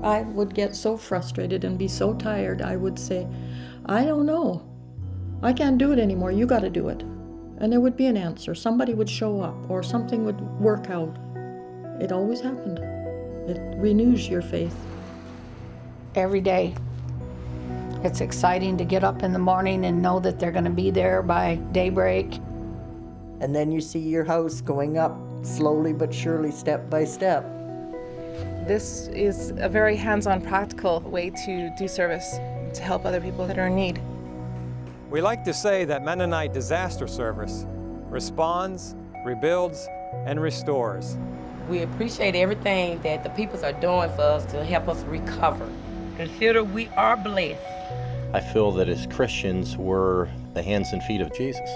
I would get so frustrated and be so tired, I would say, I don't know. I can't do it anymore, you gotta do it. And there would be an answer. Somebody would show up or something would work out. It always happened. It renews your faith. Every day. It's exciting to get up in the morning and know that they're gonna be there by daybreak. And then you see your house going up slowly but surely, step by step. This is a very hands-on, practical way to do service, to help other people that are in need. We like to say that Mennonite Disaster Service responds, rebuilds, and restores. We appreciate everything that the peoples are doing for us to help us recover. Consider we are blessed. I feel that as Christians, we're the hands and feet of Jesus.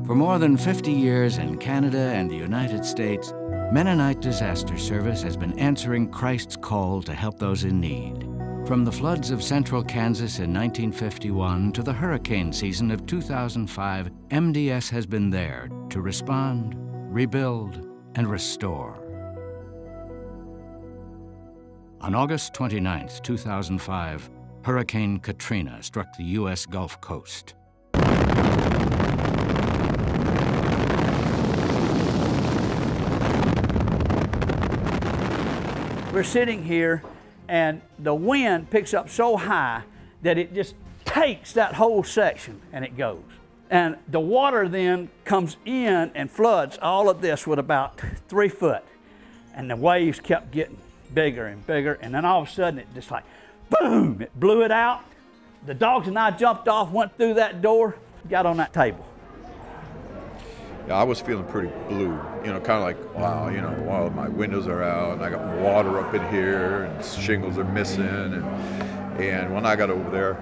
For more than 50 years in Canada and the United States, Mennonite Disaster Service has been answering Christ's call to help those in need. From the floods of central Kansas in 1951 to the hurricane season of 2005, MDS has been there to respond, rebuild, and restore. On August 29, 2005, Hurricane Katrina struck the U.S. Gulf Coast. We're sitting here and the wind picks up so high that it just takes that whole section and it goes. And the water then comes in and floods all of this with about 3 foot. And the waves kept getting bigger and bigger, and then all of a sudden it just like, boom, it blew it out. The dogs and I jumped off, went through that door, got on that table. Yeah, I was feeling pretty blue, you know, kind of like, wow, you know, wow, my windows are out, and I got water up in here, and shingles are missing, and when I got over there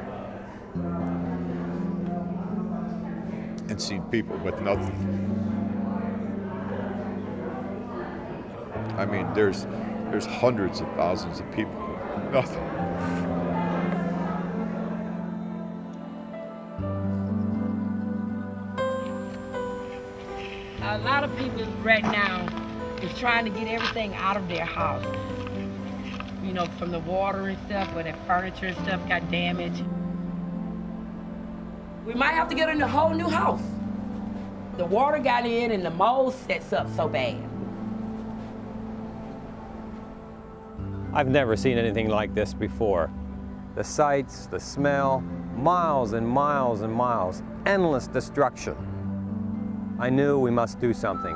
and seen people with nothing, I mean, there's hundreds of thousands of people with nothing. A lot of people right now is trying to get everything out of their house. You know, from the water and stuff, where their furniture and stuff got damaged. We might have to get in a whole new house. The water got in and the mold sets up so bad. I've never seen anything like this before. The sights, the smell, miles and miles and miles, endless destruction. I knew we must do something.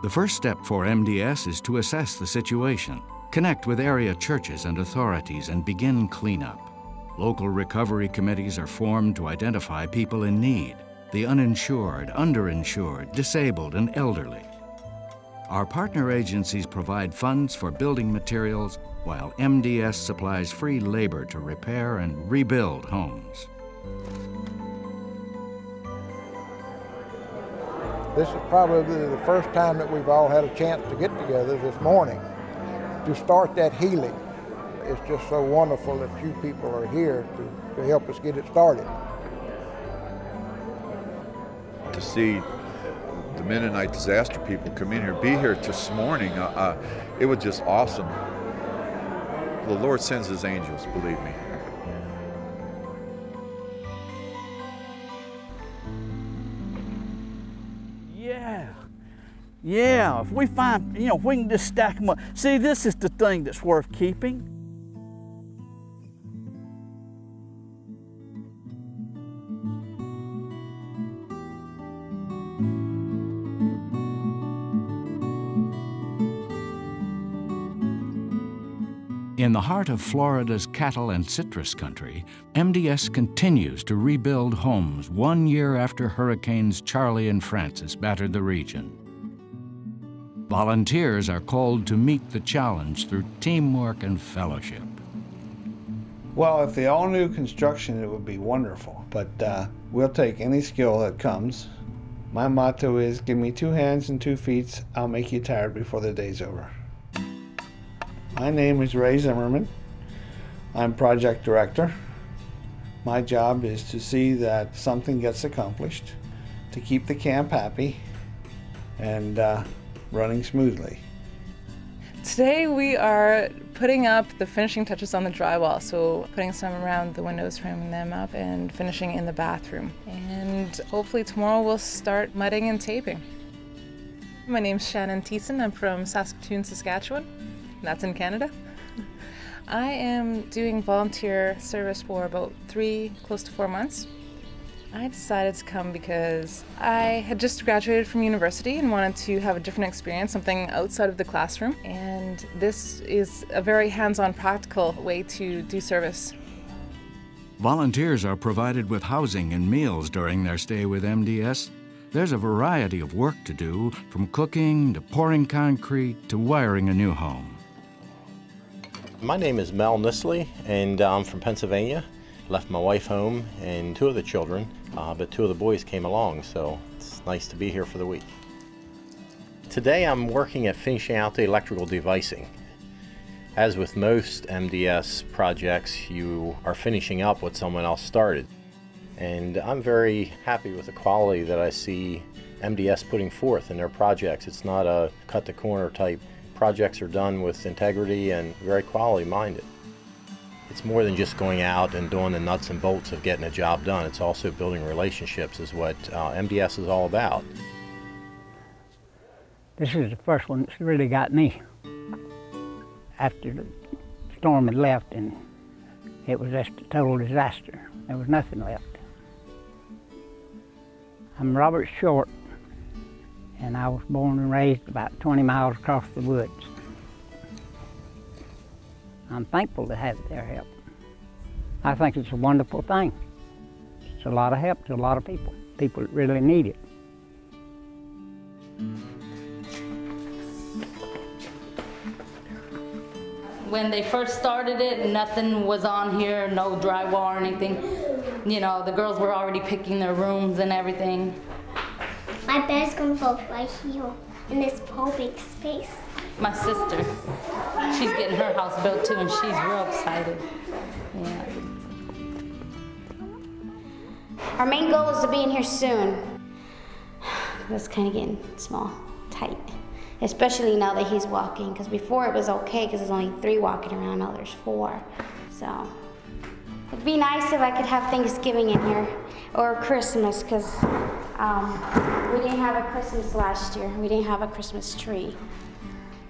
The first step for MDS is to assess the situation, connect with area churches and authorities, and begin cleanup. Local recovery committees are formed to identify people in need, the uninsured, underinsured, disabled, and elderly. Our partner agencies provide funds for building materials, while MDS supplies free labor to repair and rebuild homes. This is probably the first time that we've all had a chance to get together this morning to start that healing. It's just so wonderful that you people are here to help us get it started. To see the Mennonite disaster people come in here, be here this morning, it was just awesome. The Lord sends His angels, believe me. Yeah, if we find, you know, if we can just stack them up. See, this is the thing that's worth keeping. In the heart of Florida's cattle and citrus country, MDS continues to rebuild homes 1 year after Hurricanes Charlie and Francis battered the region. Volunteers are called to meet the challenge through teamwork and fellowship. Well, if they all knew construction, it would be wonderful, but we'll take any skill that comes. My motto is, give me 2 hands and 2 feet, I'll make you tired before the day's over. My name is Ray Zimmerman. I'm project director. My job is to see that something gets accomplished, to keep the camp happy and running smoothly. Today we are putting up the finishing touches on the drywall, so putting some around the windows, framing them up, and finishing in the bathroom. And hopefully tomorrow we'll start mudding and taping. My name's Shannon Thiessen. I'm from Saskatoon, Saskatchewan. That's in Canada. I am doing volunteer service for about close to 4 months. I decided to come because I had just graduated from university and wanted to have a different experience, something outside of the classroom. And this is a very hands-on, practical way to do service. Volunteers are provided with housing and meals during their stay with MDS. There's a variety of work to do, from cooking to pouring concrete to wiring a new home. My name is Mel Nisley, and I'm from Pennsylvania. Left my wife home and 2 of the children, but 2 of the boys came along, so it's nice to be here for the week. Today I'm working at finishing out the electrical devicing. As with most MDS projects, you are finishing up what someone else started. And I'm very happy with the quality that I see MDS putting forth in their projects. It's not a cut-the-corner type. Projects are done with integrity and very quality-minded. It's more than just going out and doing the nuts and bolts of getting a job done. It's also building relationships is what MDS is all about. This is the first one that's really got me. After the storm had left, and it was just a total disaster. There was nothing left. I'm Robert Short, and I was born and raised about 20 miles across the woods. I'm thankful to have their help. I think it's a wonderful thing. It's a lot of help to a lot of people that really need it. When they first started it, nothing was on here, no drywall or anything. You know, the girls were already picking their rooms and everything. My bed's gonna go right here in this whole big space. My sister, she's getting her house built too, and she's real excited. Yeah. Our main goal is to be in here soon. It's kind of getting small, tight. Especially now that he's walking, because before it was okay because there's only 3 walking around, now there's 4. So it'd be nice if I could have Thanksgiving in here or Christmas, because we didn't have a Christmas last year. We didn't have a Christmas tree.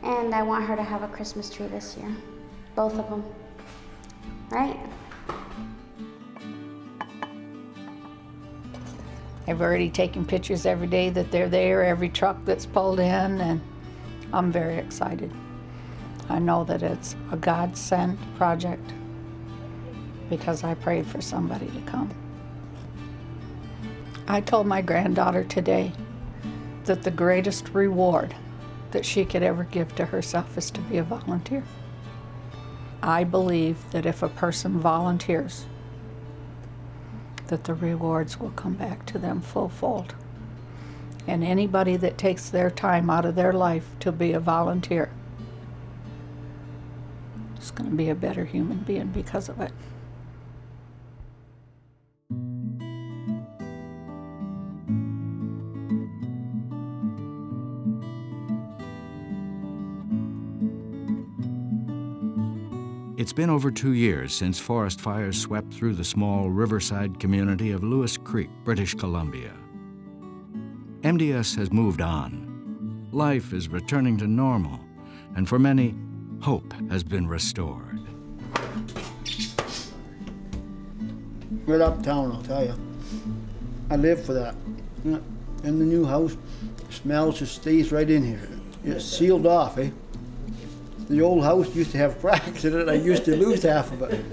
And I want her to have a Christmas tree this year. Both of them. Right? I've already taken pictures every day that they're there, every truck that's pulled in, and I'm very excited. I know that it's a God-sent project because I prayed for somebody to come. I told my granddaughter today that the greatest reward that she could ever give to herself is to be a volunteer. I believe that if a person volunteers, that the rewards will come back to them full-fold. And anybody that takes their time out of their life to be a volunteer is going to be a better human being because of it. It's been over 2 years since forest fires swept through the small riverside community of Lewis Creek, British Columbia. MDS has moved on. Life is returning to normal, and for many, hope has been restored. Right uptown, I'll tell you. I live for that. In the new house, the smell just stays right in here. It's sealed off, eh? The old house used to have cracks in it. I used to lose half of it.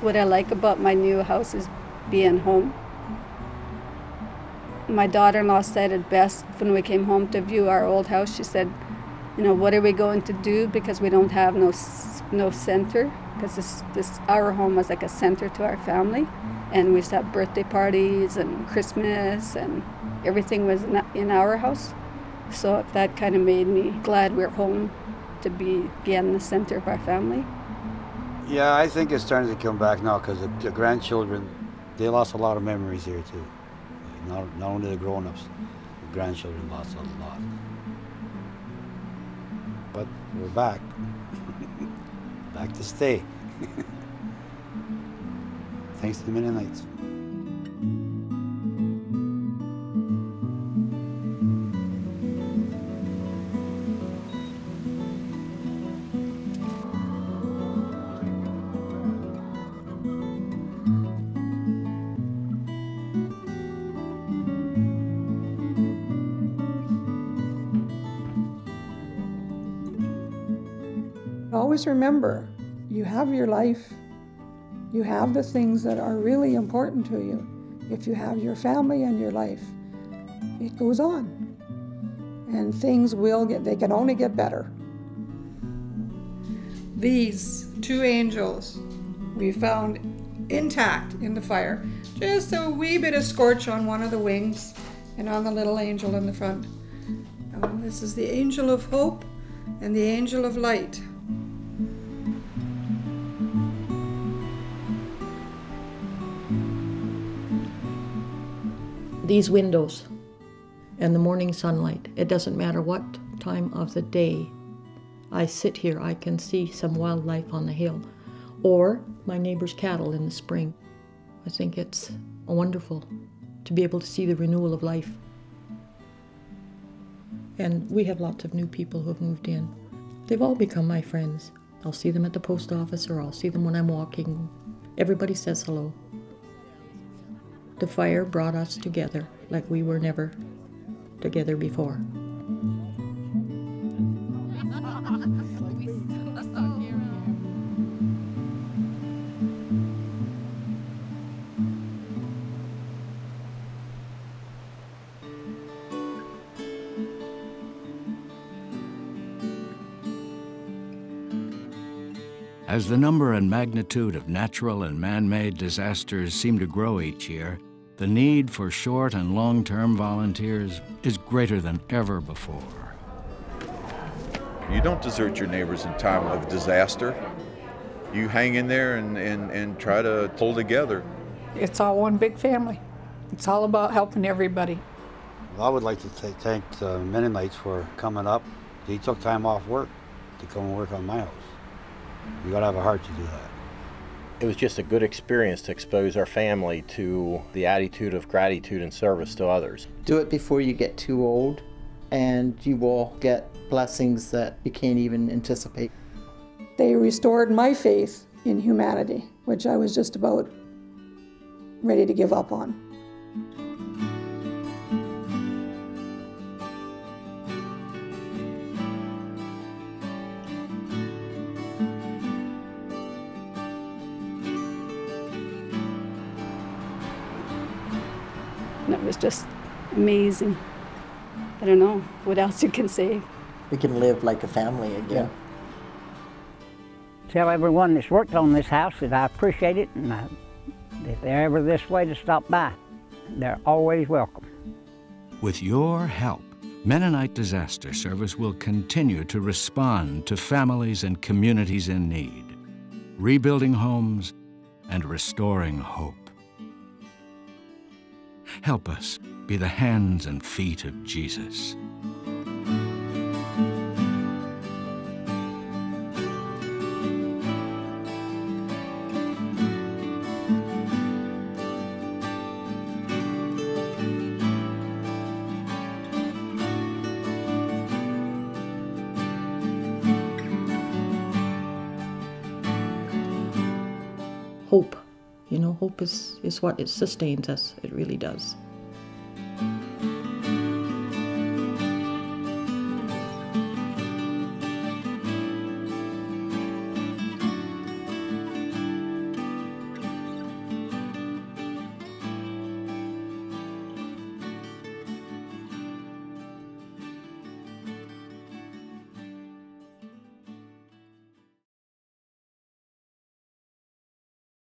What I like about my new house is being home. My daughter-in-law said it best when we came home to view our old house. She said, you know, what are we going to do, because we don't have no center, because our home was like a center to our family. And we used to have birthday parties and Christmas, and everything was in our house. So that kind of made me glad we're home to be again the center of our family. Yeah, I think it's starting to come back now because the grandchildren, they lost a lot of memories here too. Not only the grown-ups, the grandchildren lost a lot. But we're back. Back to stay. Thanks to the Mennonites. Always remember, you have your life, you have the things that are really important to you. If you have your family and your life, it goes on. And things they can only get better. These two angels we found intact in the fire. Just a wee bit of scorch on one of the wings and on the little angel in the front. This is the angel of hope and the angel of light. These windows and the morning sunlight, it doesn't matter what time of the day I sit here, I can see some wildlife on the hill or my neighbor's cattle in the spring. I think it's wonderful to be able to see the renewal of life. And we have lots of new people who have moved in. They've all become my friends. I'll see them at the post office or I'll see them when I'm walking. Everybody says hello. The fire brought us together like we were never together before. As the number and magnitude of natural and man-made disasters seem to grow each year, the need for short and long-term volunteers is greater than ever before. You don't desert your neighbors in time of disaster. You hang in there and try to pull together. It's all one big family. It's all about helping everybody. Well, I would like to thank the Mennonites for coming up. They took time off work to come and work on my house. You gotta have a heart to do that. It was just a good experience to expose our family to the attitude of gratitude and service to others. Do it before you get too old, and you will get blessings that you can't even anticipate. They restored my faith in humanity, which I was just about ready to give up on. And it was just amazing. I don't know what else you can say. We can live like a family again. Tell everyone that's worked on this house that I appreciate it, and if they're ever this way to stop by, they're always welcome. With your help, Mennonite Disaster Service will continue to respond to families and communities in need, rebuilding homes and restoring hope. Help us be the hands and feet of Jesus. Hope. You know, hope is what it sustains us. It really does.